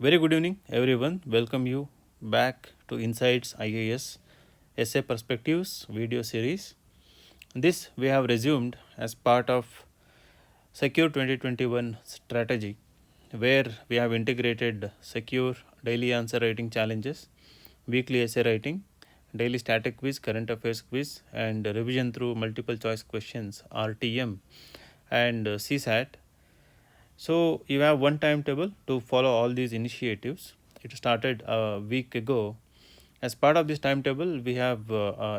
Very good evening, everyone. Welcome you back to Insights IAS Essay Perspectives video series. This we have resumed as part of Secure 2021 strategy, where we have integrated secure daily answer writing challenges, weekly essay writing, daily static quiz, current affairs quiz, and revision through multiple choice questions (RTM) and CSAT. So you have one timetable to follow all these initiatives. It started a week ago. As part of this timetable, we have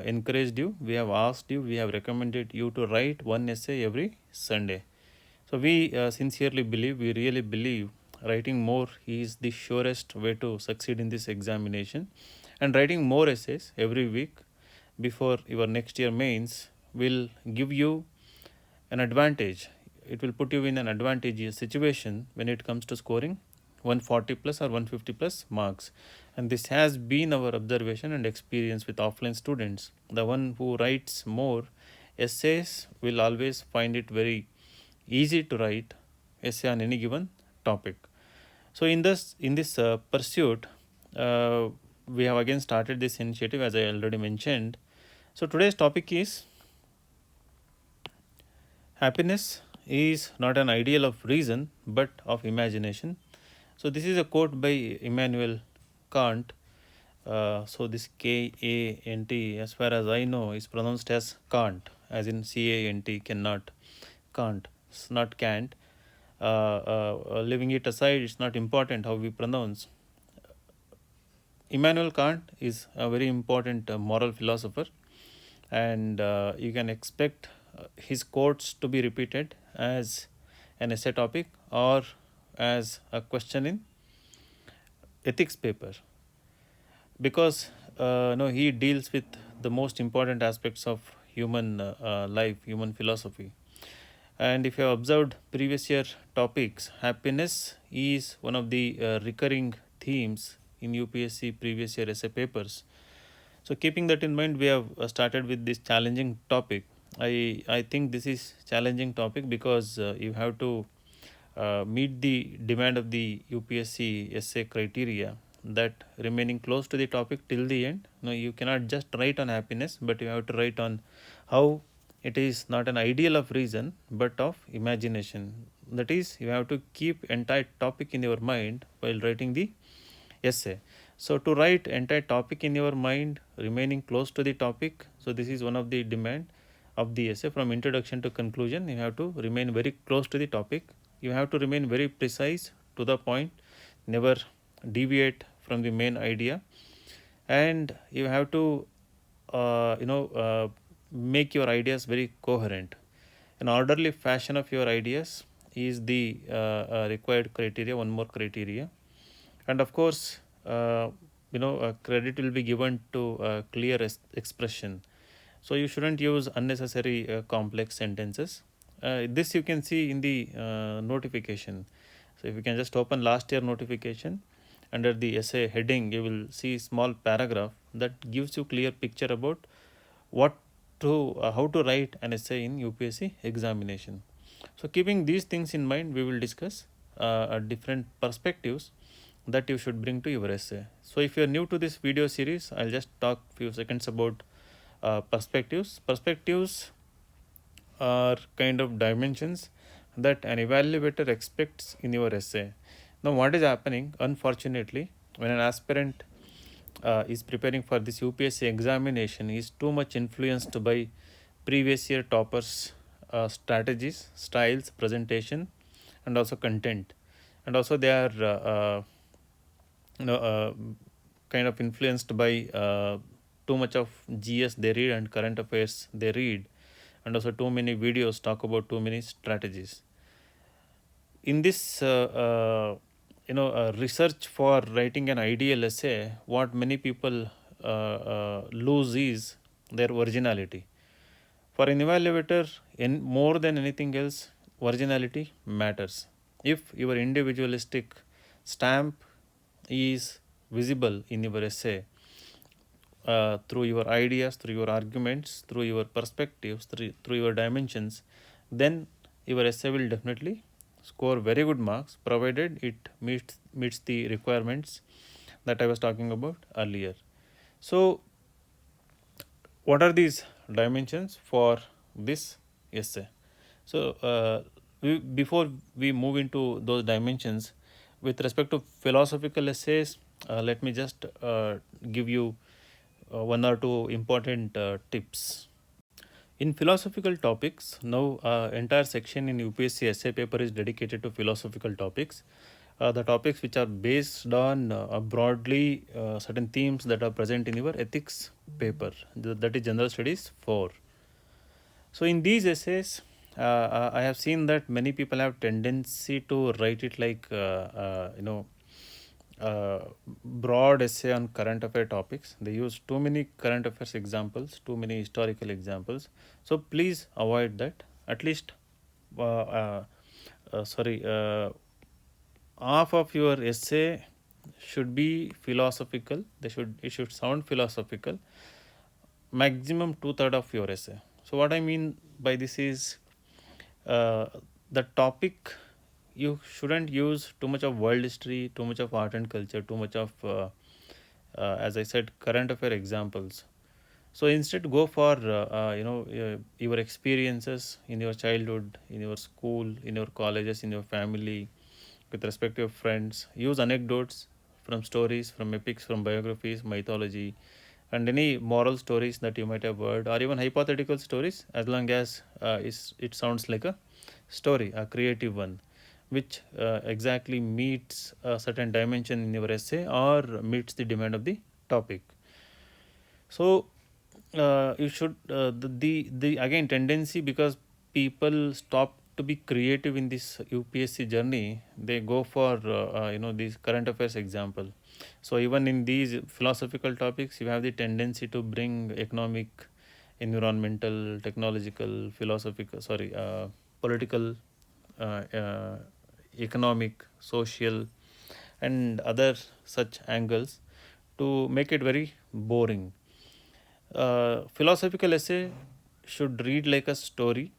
encouraged you, we have asked you, we have recommended you to write one essay every Sunday. So we sincerely believe, we really believe writing more is the surest way to succeed in this examination. And writing more essays every week before your next year mains will give you an advantage. It will put you in an advantageous situation when it comes to scoring 140 plus or 150 plus marks. And this has been our observation and experience with offline students. The one who writes more essays will always find it very easy to write essay on any given topic. So in this pursuit, we have again started this initiative as I already mentioned. So today's topic is happiness is not an ideal of reason but of imagination. So this is a quote by Immanuel Kant. So this Kant, as far as I know, is pronounced as Kant, as in Cant, cannot, Kant. It's not Kant. Leaving it aside, it's not important how we pronounce. Immanuel Kant is a very important moral philosopher, and you can expect his quotes to be repeated as an essay topic or as a question in ethics paper, because no, he deals with the most important aspects of human life, human philosophy. And if you have observed previous year topics, happiness is one of the recurring themes in UPSC previous year essay papers. So keeping that in mind, we have started with this challenging topic. I think this is challenging topic because you have to meet the demand of the UPSC essay criteria, that remaining close to the topic till the end. No, you cannot just write on happiness, but you have to write on how it is not an ideal of reason but of imagination. That is, you have to keep entire topic in your mind while writing the essay. So to write entire topic in your mind remaining close to the topic, so this is one of the demand of the essay. From introduction to conclusion, you have to remain very close to the topic. You have to remain very precise, to the point, never deviate from the main idea, and you have to make your ideas very coherent. An orderly fashion of your ideas is the required criteria, one more criteria. And of course, credit will be given to clear expression. So you shouldn't use unnecessary complex sentences. This you can see in the notification. So if you can just open last year notification, under the essay heading you will see small paragraph that gives you clear picture about what to how to write an essay in UPSC examination. So keeping these things in mind, we will discuss different perspectives that you should bring to your essay. So if you are new to this video series, I'll just talk few seconds about perspectives. Perspectives are kind of dimensions that an evaluator expects in your essay. Now what is happening, unfortunately, when an aspirant is preparing for this UPSC examination, is too much influenced by previous year toppers strategies, styles, presentation, and also content. And also they are you know uh, kind of influenced by too much of GS they read and current affairs they read, and also too many videos talk about too many strategies. In this research for writing an ideal essay, what many people lose is their originality. For an evaluator, in more than anything else, originality matters. If your individualistic stamp is visible in your essay, through your ideas, through your arguments, through your perspectives, through your dimensions, then your essay will definitely score very good marks provided it meets the requirements that I was talking about earlier. So, what are these dimensions for this essay? So, before we move into those dimensions, with respect to philosophical essays, let me just give you one or two important tips. In philosophical topics, now entire section in UPSC essay paper is dedicated to philosophical topics. The topics which are based on broadly certain themes that are present in your ethics paper, that is General Studies 4. So in these essays, I have seen that many people have tendency to write it like broad essay on current affair topics. They use too many current affairs examples, too many historical examples. So please avoid that. At least, sorry, half of your essay should be philosophical. It should sound philosophical. Maximum 2/3 of your essay. So what I mean by this is uh, the topic, you shouldn't use too much of world history, too much of art and culture, too much of as I said, current affair examples. So instead, go for your experiences in your childhood, in your school, in your colleges, in your family, with respect to your friends. Use anecdotes from stories, from epics, from biographies, mythology, and any moral stories that you might have heard, or even hypothetical stories, as long as it sounds like a story, a creative one, which exactly meets a certain dimension in your essay or meets the demand of the topic. So you should the again tendency, because people stop to be creative in this UPSC journey, they go for these current affairs example. So even in these philosophical topics, you have the tendency to bring economic, environmental, technological, philosophical, sorry, political, uh, uh, economic, social, and other such angles to make it very boring. Philosophical essay should read like a story,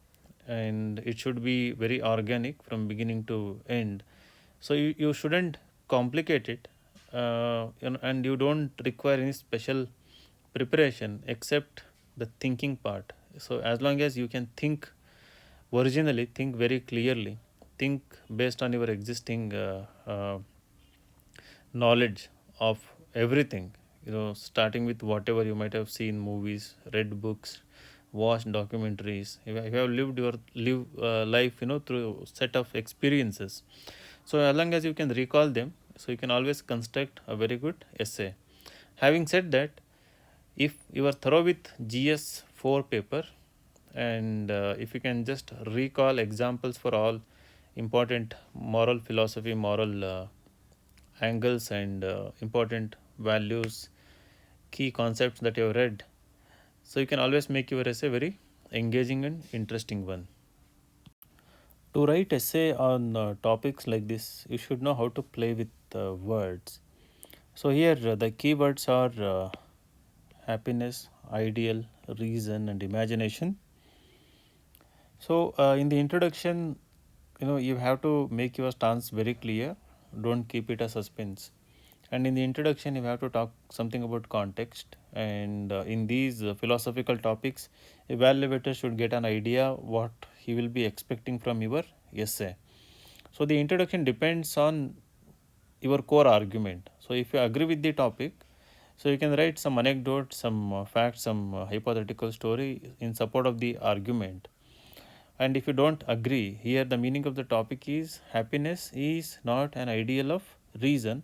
and it should be very organic from beginning to end. So you shouldn't complicate it, and you don't require any special preparation except the thinking part. So as long as you can think originally, think very clearly, think based on your existing knowledge of everything, starting with whatever you might have seen, movies, read books, watched documentaries. If you have lived your life, through set of experiences, so as long as you can recall them, so you can always construct a very good essay. Having said that, if you are thorough with GS 4 paper, and if you can just recall examples for all important moral philosophy, moral angles, and important values, key concepts that you have read, so you can always make your essay very engaging and interesting one. To write essay on topics like this, you should know how to play with words. So here the keywords are happiness, ideal, reason, and imagination. So in the introduction, you have to make your stance very clear. Don't keep it a suspense. And in the introduction, you have to talk something about context. And in these philosophical topics, evaluator should get an idea what he will be expecting from your essay. So the introduction depends on your core argument. So if you agree with the topic, so you can write some anecdote, some facts, some hypothetical story in support of the argument. And if you don't agree, here the meaning of the topic is happiness is not an ideal of reason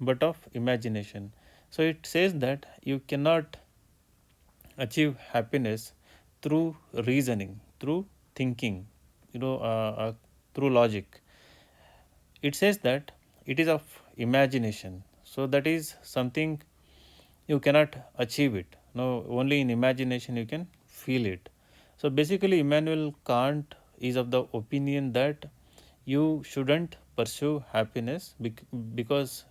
but of imagination. So it says that you cannot achieve happiness through reasoning, through thinking, through logic. It says that it is of imagination. So that is something you cannot achieve it. No, only in imagination you can feel it. So basically, Immanuel Kant is of the opinion that you shouldn't pursue happiness because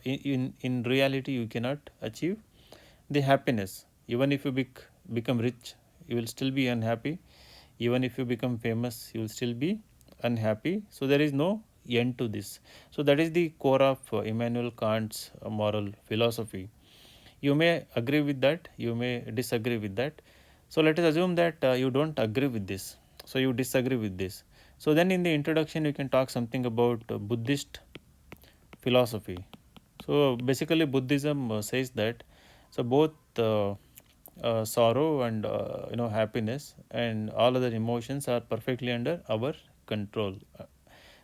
in reality you cannot achieve the happiness. Even if you become rich, you will still be unhappy. Even if you become famous, you will still be unhappy. So there is no end to this. So that is the core of Immanuel Kant's moral philosophy. You may agree with that, you may disagree with that. So let us assume that you don't agree with this, so you disagree with this. So then in the introduction you can talk something about Buddhist philosophy. So basically Buddhism says that so both sorrow and happiness and all other emotions are perfectly under our control.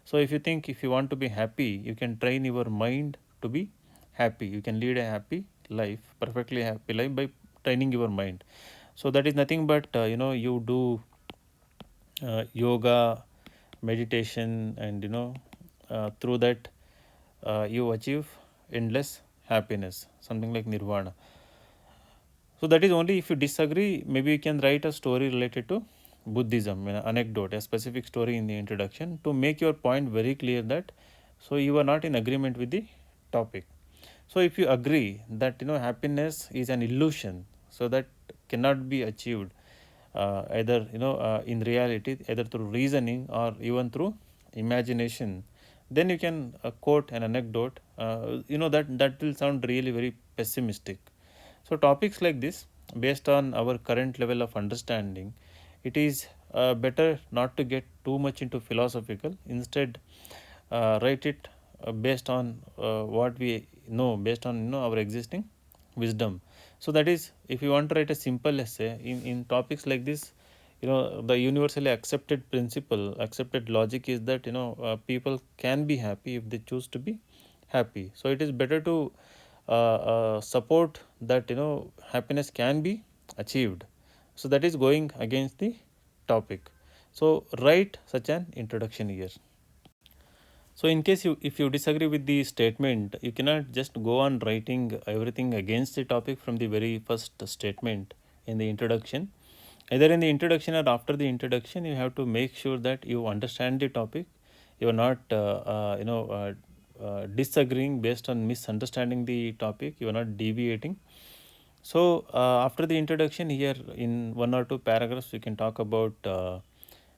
So if you want to be happy, you can train your mind to be happy. You can lead a happy life, perfectly happy life, by training your mind. So that is nothing but you do yoga, meditation, and through that you achieve endless happiness, something like nirvana. So that is only if you disagree, maybe you can write a story related to Buddhism, an anecdote, a specific story in the introduction to make your point very clear that so you are not in agreement with the topic. So if you agree that happiness is an illusion, so that cannot be achieved either in reality, either through reasoning or even through imagination, then you can quote an anecdote. That will sound really very pessimistic. So topics like this, based on our current level of understanding, it is better not to get too much into philosophical. Instead, write it based on what we know, based on our existing wisdom. So that is, if you want to write a simple essay in topics like this, the universally accepted principle, accepted logic is that people can be happy if they choose to be happy. So it is better to support that happiness can be achieved. So that is going against the topic. So write such an introduction here. So in case if you disagree with the statement, you cannot just go on writing everything against the topic from the very first statement in the introduction. Either in the introduction or after the introduction, you have to make sure that you understand the topic. You are not disagreeing based on misunderstanding the topic. You are not deviating. So after the introduction, here in one or two paragraphs, we can talk about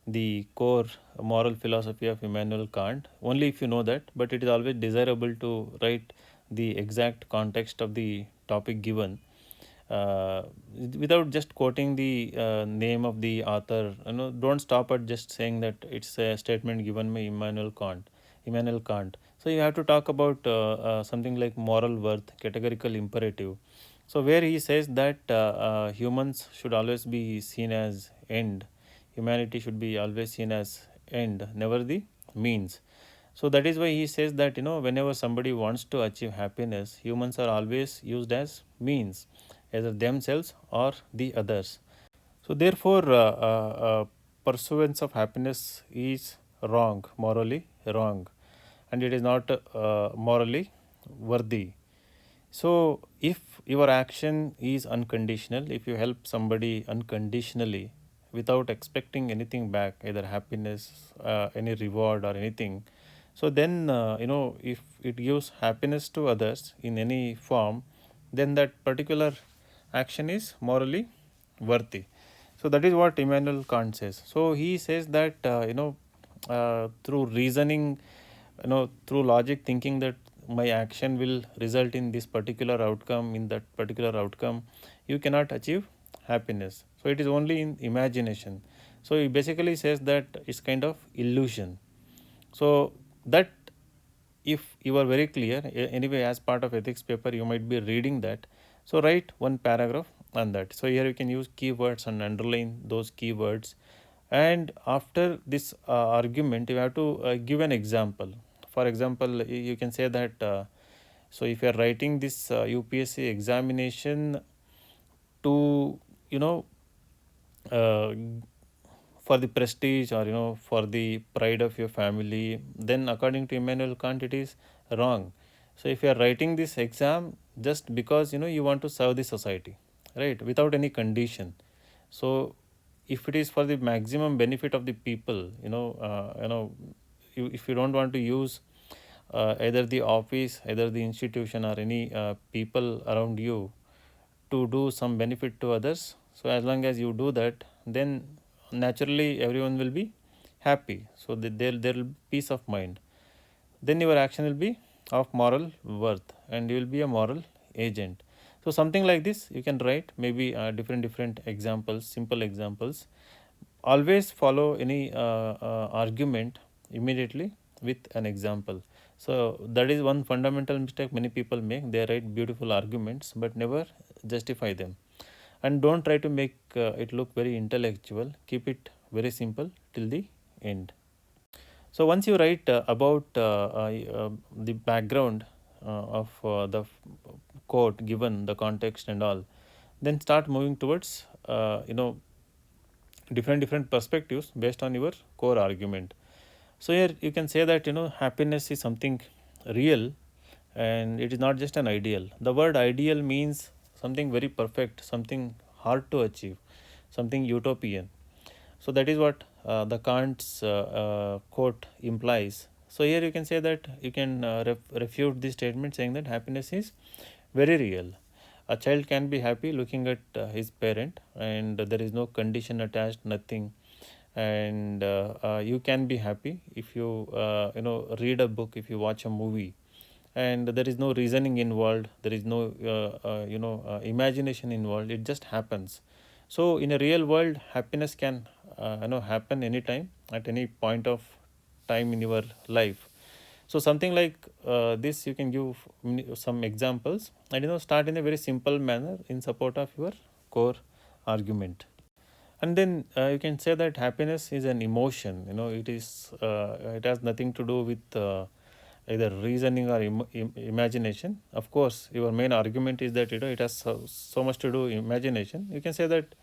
the core moral philosophy of Immanuel Kant. Only if you know that, but it is always desirable to write the exact context of the topic given, uh, without just quoting the name of the author. Don't stop at just saying that it's a statement given by Immanuel Kant. So you have to talk about something like moral worth, categorical imperative. So where he says that humans should always be seen as end, humanity should be always seen as end, never the means. So that is why he says that whenever somebody wants to achieve happiness, humans are always used as means, either themselves or the others. So therefore, pursuance of happiness is wrong, morally wrong, and it is not morally worthy. So if your action is unconditional, if you help somebody unconditionally without expecting anything back, either happiness, any reward or anything, so then if it gives happiness to others in any form, then that particular action is morally worthy. So that is what Immanuel Kant says. So he says that through reasoning, through logic, thinking that my action will result in this particular outcome, in that particular outcome, you cannot achieve happiness. So it is only in imagination. So he basically says that it's kind of illusion. So that, if you are very clear, anyway, as part of ethics paper you might be reading that, so write one paragraph on that. So here you can use keywords and underline those keywords, and after this argument you have to give an example. For example, you can say that so if you are writing this UPSC examination to you know uh, for the prestige, or for the pride of your family, then according to Immanuel Kant it is wrong. So if you are writing this exam just because you want to serve the society, right, without any condition, so if it is for the maximum benefit of the people, if you don't want to use either the office, either the institution, or any people around you to do some benefit to others, so as long as you do that, then naturally everyone will be happy. So there will be peace of mind. Then your action will be of moral worth, and you will be a moral agent. So something like this you can write, maybe different examples, simple examples. Always follow any argument immediately with an example. So that is one fundamental mistake many people make. They write beautiful arguments but never justify them. And don't try to make it look very intellectual. Keep it very simple till the end. So once you write about the background of the quote given, the context and all, then start moving towards different perspectives based on your core argument. So here you can say that happiness is something real, and it is not just an ideal. The word ideal means something very perfect, something hard to achieve, something utopian. So that is what the Kant's quote implies. So here you can say that you can refute this statement saying that happiness is very real. A child can be happy looking at his parent, and there is no condition attached, nothing. And you can be happy if you read a book, if you watch a movie, and there is no reasoning involved, there is no imagination involved. It just happens. So in a real world, happiness can happen anytime, at any point of time in your life. So something like this, you can give some examples, and start in a very simple manner in support of your core argument. And then you can say that happiness is an emotion. It has nothing to do with either reasoning or imagination. Of course, your main argument is that it has so much to do imagination. You can say that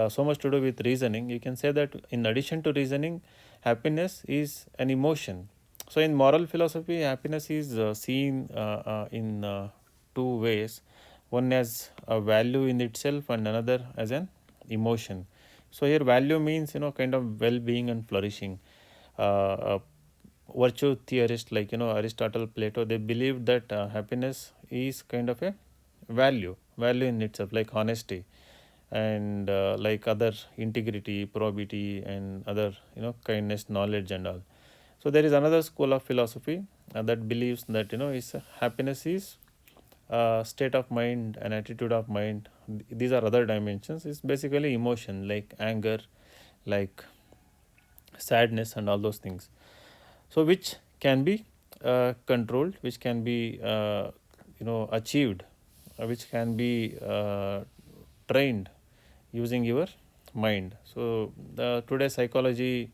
so much to do with reasoning. You can say that in addition to reasoning, happiness is an emotion. So in moral philosophy, happiness is seen in two ways. One as a value in itself, and another as an emotion. So here value means kind of well-being and flourishing. Virtue theorists like Aristotle, Plato, they believe that happiness is kind of a value in itself, like honesty, and like other integrity, probity, and other kindness, knowledge, and all. So there is another school of philosophy that believes that happiness is state of mind and attitude of mind. These are other dimensions. It's basically emotion like anger, like sadness, and all those things. So which can be controlled, which can be achieved, which can be trained using your mind. So the today's psychology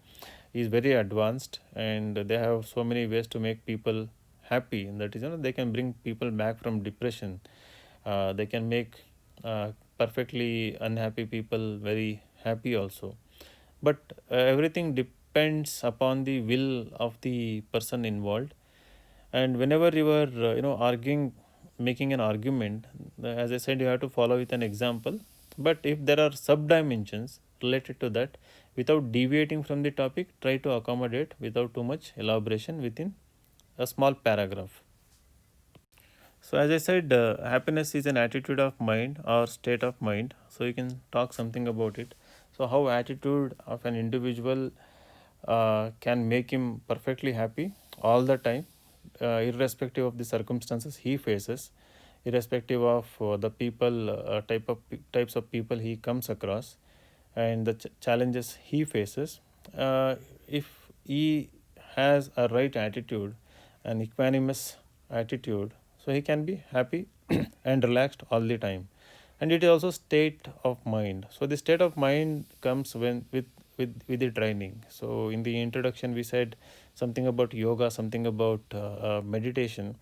is very advanced, and they have so many ways to make people happy. And that is, they can bring people back from depression. They can make perfectly unhappy people very happy also. But everything depends upon the will of the person involved. And whenever you are arguing, making an argument, as I said, you have to follow with an example. But if there are sub dimensions related to that, without deviating from the topic, try to accommodate without too much elaboration within a small paragraph. So as I said, happiness is an attitude of mind or state of mind. So you can talk something about it. So how attitude of an individual can make him perfectly happy all the time, irrespective of the circumstances he faces, irrespective of the people, types of people he comes across, and the challenges he faces. If he has a right attitude, an equanimous attitude, so he can be happy and relaxed all the time. And it is also state of mind. So the state of mind comes when with the training. So in the introduction we said something about yoga, something about meditation.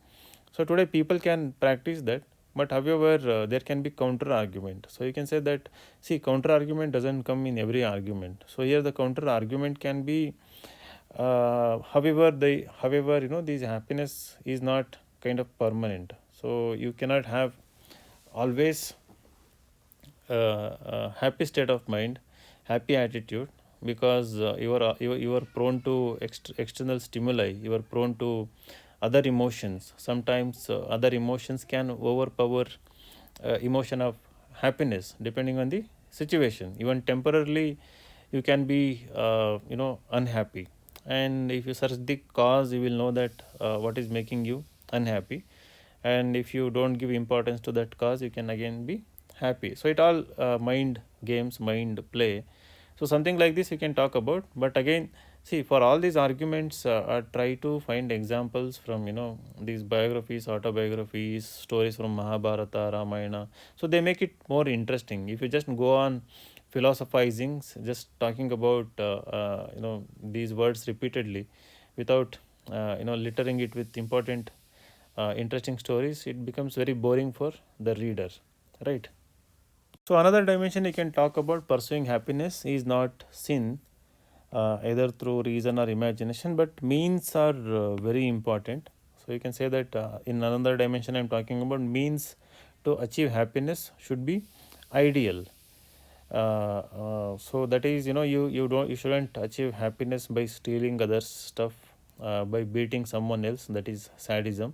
So today people can practice that, but however there can be counter argument. So you can say that, see, counter argument doesn't come in every argument. So here the counter argument can be however this happiness is not kind of permanent. So you cannot have always happy state of mind, happy attitude, because you are prone to external stimuli. You are prone to other emotions. Sometimes other emotions can overpower emotion of happiness depending on the situation. Even temporarily you can be unhappy. And if you search the cause, you will know that what is making you unhappy. And if you don't give importance to that cause, you can again be happy. So it all mind games, mind play. So something like this you can talk about. But again, see, for all these arguments, try to find examples from these biographies, autobiographies, stories from Mahabharata, Ramayana. So they make it more interesting. If you just go on philosophizing, just talking about these words repeatedly, without littering it with important interesting stories, it becomes very boring for the reader, right? So another dimension you can talk about: pursuing happiness is not sin, either through reason or imagination, but means are very important. So you can say that in another dimension I'm talking about, means to achieve happiness should be ideal. So that is, you shouldn't achieve happiness by stealing others stuff, by beating someone else, that is sadism.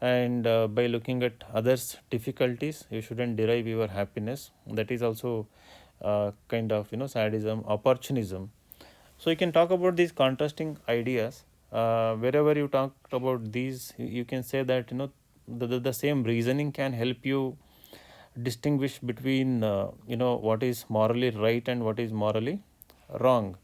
And by looking at others difficulties, you shouldn't derive your happiness, that is also kind of sadism, opportunism. So you can talk about these contrasting ideas. Wherever you talk about these, you can say that the same reasoning can help you distinguish between what is morally right and what is morally wrong.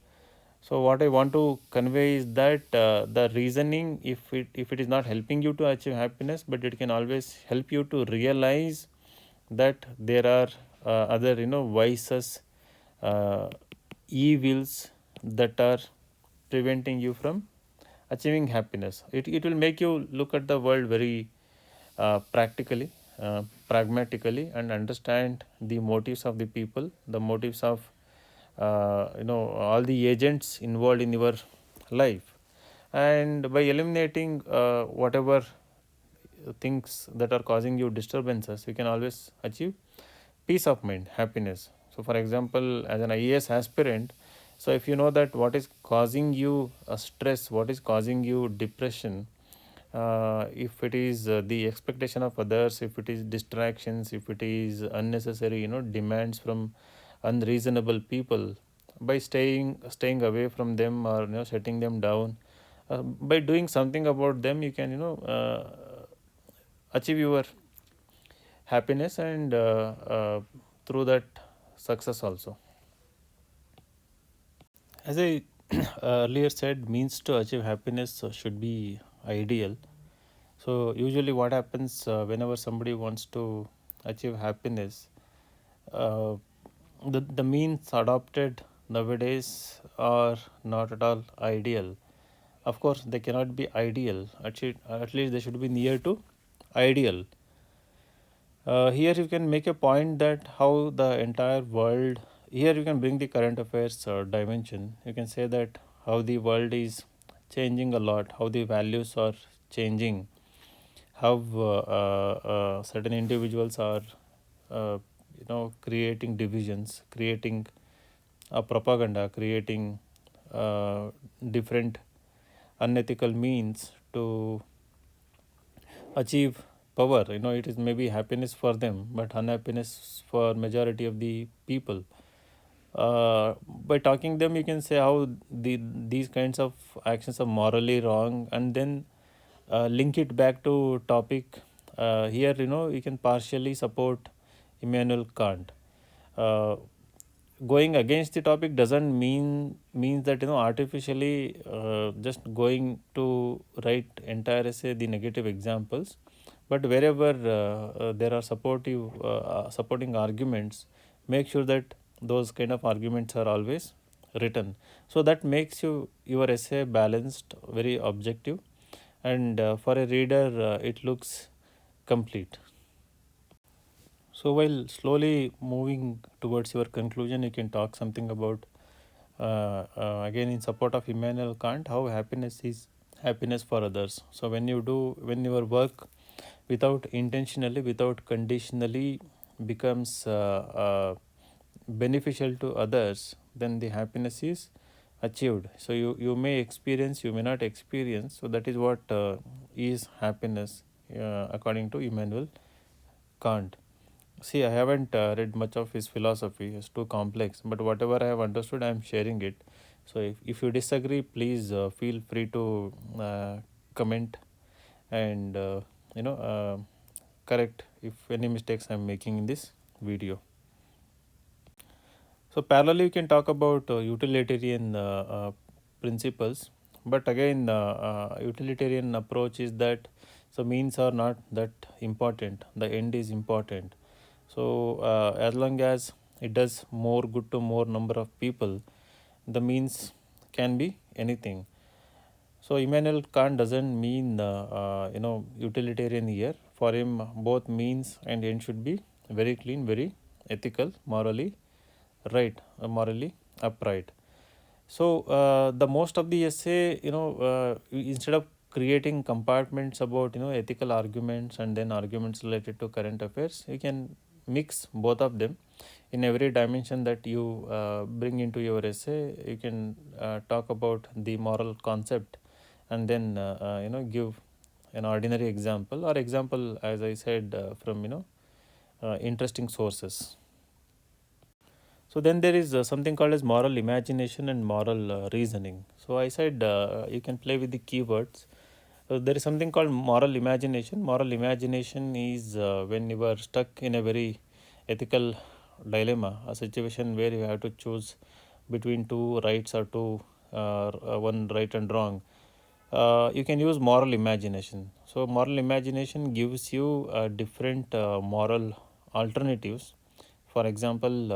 So what I want to convey is that the reasoning, if it is not helping you to achieve happiness, but it can always help you to realize that there are other vices, uh, evils that are preventing you from achieving happiness. It will make you look at the world very practically, pragmatically, and understand the motives of the people, the motives of all the agents involved in your life. And by eliminating whatever things that are causing you disturbances, you can always achieve peace of mind, happiness. So for example, as an IAS aspirant, so if you know that what is causing you stress, what is causing you depression, if it is the expectation of others, if it is distractions, if it is unnecessary demands from unreasonable people, by staying away from them, or shutting them down, by doing something about them, you can achieve your happiness, and through that, success also. As I earlier said, means to achieve happiness should be ideal. So usually what happens whenever somebody wants to achieve happiness, uh, the means adopted nowadays are not at all ideal. Of course, they cannot be ideal. At least they should be near to ideal. Here you can make a point that how the entire world, here you can bring the current affairs dimension. You can say that how the world is changing a lot, how the values are changing, how certain individuals are creating divisions, creating propaganda, creating different unethical means to achieve power. It is maybe happiness for them, but unhappiness for majority of the people. By talking them, you can say how these kinds of actions are morally wrong, and then link it back to topic. Here, you can partially support Immanuel Kant. uh, Going against the topic doesn't means that artificially just going to write entire essay the negative examples. But wherever there are supporting arguments, make sure that those kind of arguments are always written, so that makes your essay balanced, very objective, and for a reader it looks complete. So while slowly moving towards your conclusion, you can talk something about again in support of Immanuel Kant, how happiness is happiness for others. So when your work without intentionally, without conditionally becomes beneficial to others, then the happiness is achieved. So you may experience, you may not experience. So that is what is happiness according to Immanuel Kant. See, I haven't read much of his philosophy. It's too complex. But whatever I have understood, I am sharing it. So if you disagree, please feel free to comment and correct if any mistakes I am making in this video. So parallelly, you can talk about utilitarian principles, but again, utilitarian approach is that so means are not that important. The end is important. So as long as it does more good to more number of people, the means can be anything. So Immanuel Kant doesn't mean utilitarian here. For him, both means and end should be very clean, very ethical, morally right, morally upright. So the most of the essay, instead of creating compartments about ethical arguments and then arguments related to current affairs, you can mix both of them in every dimension that you bring into your essay. You can talk about the moral concept and then give an ordinary example or example, as I said, from interesting sources. So then there is something called as moral imagination and moral reasoning. So I said you can play with the keywords. There is something called moral imagination. Moral imagination is when you are stuck in a very ethical dilemma, a situation where you have to choose between two rights or one right and wrong. You can use moral imagination. So moral imagination gives you different moral alternatives. For example,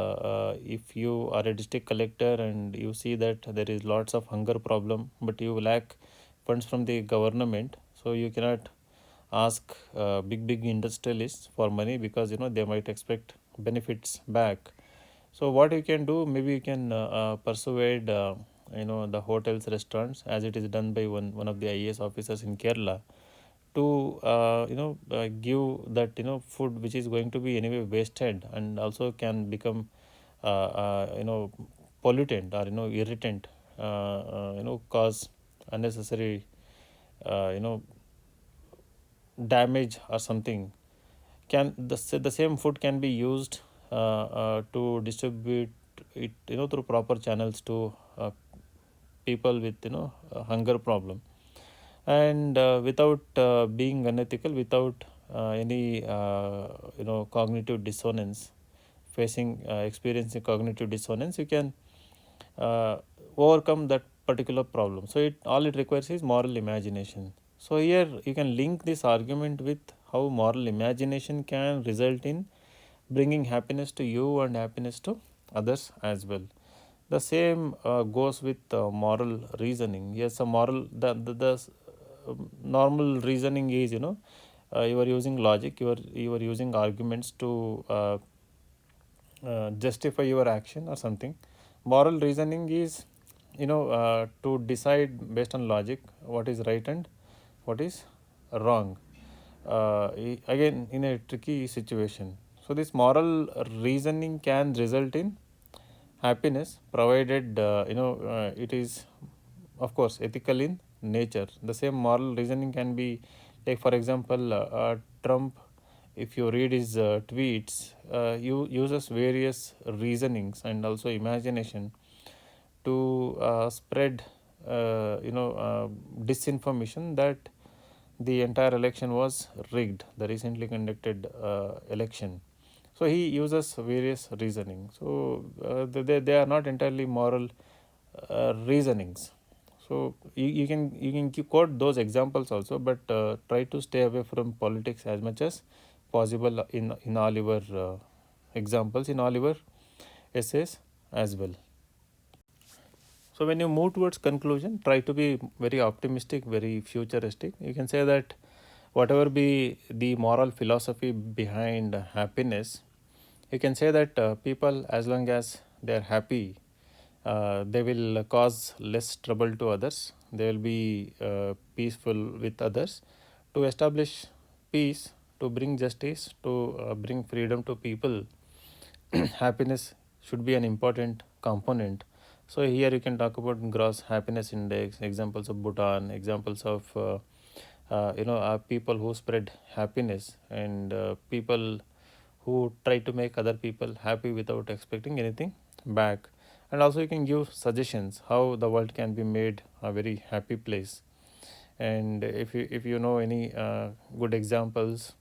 if you are a district collector and you see that there is lots of hunger problem, but you lack funds from the government, so you cannot ask big industrialists for money because they might expect benefits back. So what you can do, maybe you can persuade the hotels, restaurants, as it is done by one of the IAS officers in Kerala, to give that food which is going to be anyway wasted and also can become pollutant or irritant, cause unnecessary uh, you know damage or something. Can the same food can be used to distribute it through proper channels to people with a hunger problem, and without being unethical, without any cognitive dissonance, facing experiencing cognitive dissonance, you can uh, overcome that particular problem. So it requires is moral imagination. So here you can link this argument with how moral imagination can result in bringing happiness to you and happiness to others as well. The same goes with moral reasoning. Yes, a moral normal reasoning is you are using logic, you are using arguments to justify your action or something. Moral reasoning is to decide based on logic what is right and what is wrong. Again, in a tricky situation. So this moral reasoning can result in happiness, provided it is of course ethical in nature. The same moral reasoning can be, like for example, Trump, if you read his tweets, you uses various reasonings and also imagination to spread disinformation that the entire election was rigged, the recently conducted election. So he uses various reasoning. So they are not entirely moral reasonings. So you can quote those examples also, but try to stay away from politics as much as possible in all your examples, in all your essays as well. So when you move towards conclusion, try to be very optimistic, very futuristic. You can say that whatever be the moral philosophy behind happiness, you can say that people, as long as they are happy, they will cause less trouble to others. They will be peaceful with others. To establish peace, to bring justice, to bring freedom to people, happiness should be an important component. So here you can talk about gross happiness index, examples of Bhutan, examples of people who spread happiness, and people who try to make other people happy without expecting anything back. And also you can give suggestions how the world can be made a very happy place. And if you know any good examples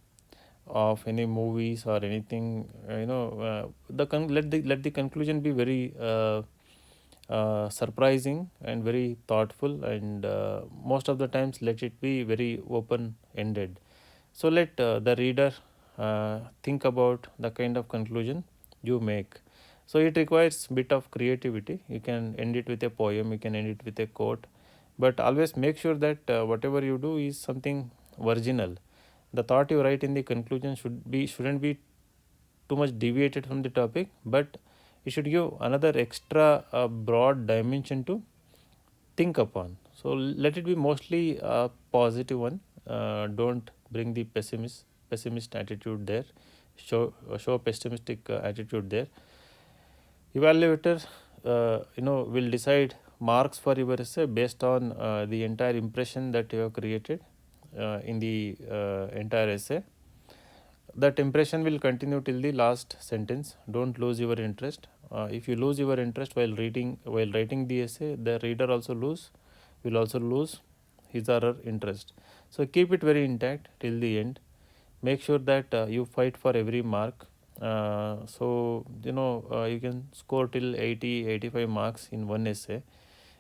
of any movies or anything, let the conclusion be very surprising and very thoughtful, and most of the times let it be very open ended. So let the reader think about the kind of conclusion you make. So it requires bit of creativity. You can end it with a poem, you can end it with a quote, but always make sure that whatever you do is something original. The thought you write in the conclusion shouldn't be too much deviated from the topic, but it should give another extra broad dimension to think upon. So let it be mostly a positive one. Don't bring the pessimist attitude there. Show pessimistic attitude there. Evaluator, will decide marks for your essay based on the entire impression that you have created in the entire essay. That impression will continue till the last sentence. Don't lose your interest. If you lose your interest while writing the essay, the reader also will also lose his or her interest. So keep it very intact till the end. Make sure that you fight for every mark. You can score till 80-85 marks in one essay.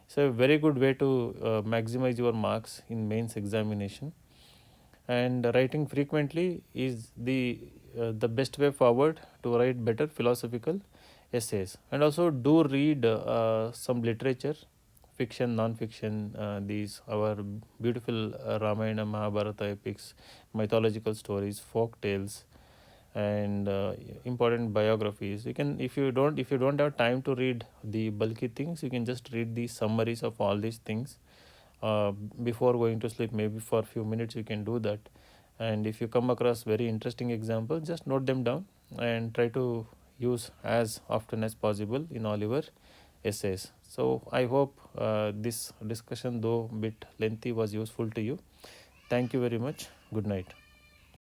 So a very good way to maximize your marks in mains examination. And writing frequently is the best way forward to write better philosophical essays. And also do read some literature, fiction, non-fiction, these our beautiful Ramayana, Mahabharata epics, mythological stories, folk tales, and important biographies. You can, if you don't have time to read the bulky things, you can just read the summaries of all these things uh, before going to sleep. Maybe for a few minutes you can do that. And if you come across very interesting examples, just note them down and try to use as often as possible in all your essays. So I hope this discussion, though bit lengthy, was useful to you. Thank you very much. Good night.